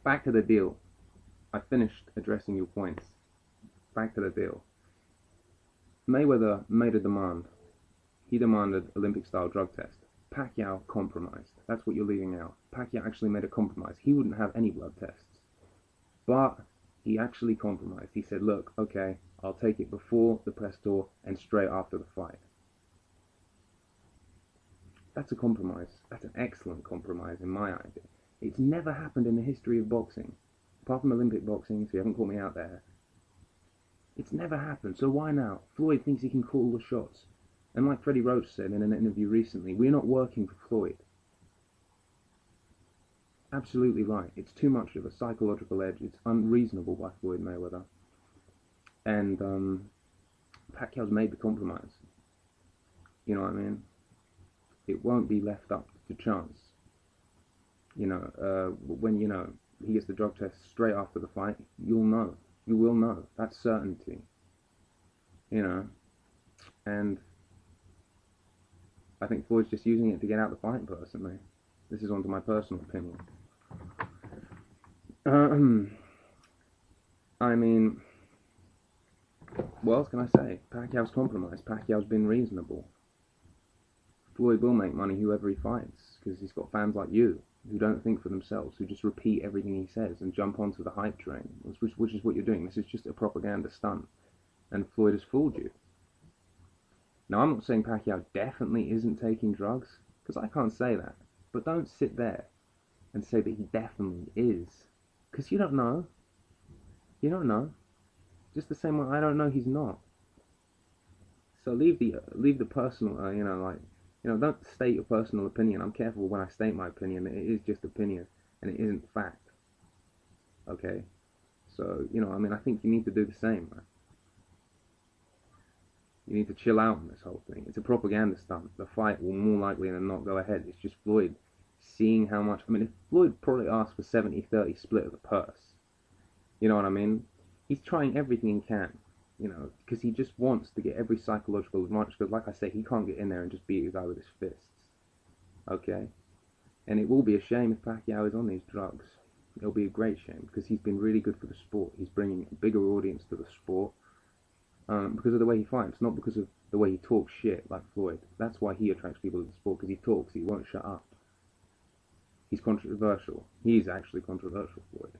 Back to the deal. I finished addressing your points. Back to the deal. Mayweather made a demand. He demanded Olympic-style drug test. Pacquiao compromised. That's what you're leaving out. Pacquiao actually made a compromise. He wouldn't have any blood tests. But he actually compromised. He said, look, okay, I'll take it before the press tour and straight after the fight. That's a compromise. That's an excellent compromise in my idea. It's never happened in the history of boxing. Apart from Olympic boxing, so you haven't caught me out there. It's never happened, so why now? Floyd thinks he can call the shots. And like Freddie Roach said in an interview recently, we're not working for Floyd. Absolutely right. It's too much of a psychological edge. It's unreasonable by Floyd Mayweather. And Pacquiao's made the compromise. You know what I mean? It won't be left up to chance. When he gets the drug test straight after the fight, you'll know. You will know. That's certainty. And I think Floyd's just using it to get out the fight, personally. This is onto my personal opinion. I mean, what else can I say? Pacquiao's compromised. Pacquiao's been reasonable. Floyd will make money whoever he fights, because he's got fans like you, who don't think for themselves, who just repeat everything he says and jump onto the hype train, which is what you're doing. This is just a propaganda stunt, and Floyd has fooled you. Now, I'm not saying Pacquiao definitely isn't taking drugs, because I can't say that, but don't sit there and say that he definitely is, because you don't know. You don't know. Just the same way I don't know he's not. So leave the personal, don't state your personal opinion. I'm careful when I state my opinion. It is just opinion, and it isn't fact. Okay? So, I think you need to do the same, man. You need to chill out on this whole thing. It's a propaganda stunt. The fight will more likely than not go ahead. It's just Floyd seeing how much... if Floyd probably asked for 70-30 split of the purse, you know what I mean? He's trying everything he can. Because he just wants to get every psychological advantage. Because, like I say, he can't get in there and just beat a guy with his fists. Okay? And it will be a shame if Pacquiao is on these drugs. It'll be a great shame, because he's been really good for the sport. He's bringing a bigger audience to the sport because of the way he fights, not because of the way he talks shit like Floyd. That's why he attracts people to the sport, because he talks, he won't shut up. He's controversial. He's actually controversial, Floyd.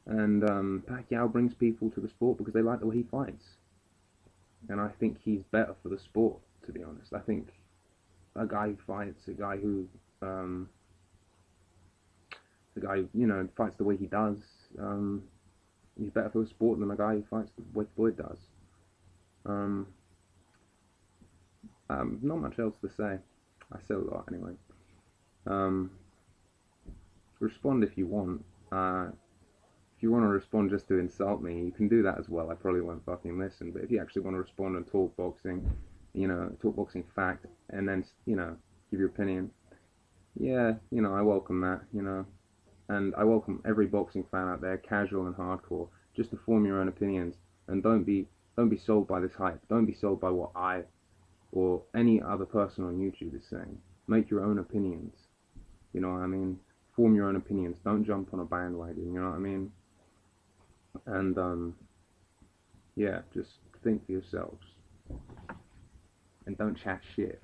And Pacquiao brings people to the sport because they like the way he fights. And I think he's better for the sport, to be honest. I think a guy who fights, fights the way he does, he's better for the sport than a guy who fights the way Floyd does. Not much else to say. I said a lot anyway. Respond if you want. If you want to respond just to insult me, you can do that as well. I probably won't fucking listen. But if you actually want to respond and talk boxing, talk boxing fact, and then, give your opinion, yeah, I welcome that, And I welcome every boxing fan out there, casual and hardcore, just to form your own opinions. And don't be sold by this hype. Don't be sold by what I or any other person on YouTube is saying. Make your own opinions. You know what I mean? Form your own opinions. Don't jump on a bandwagon, you know what I mean? And, yeah, just think for yourselves. And don't chat shit.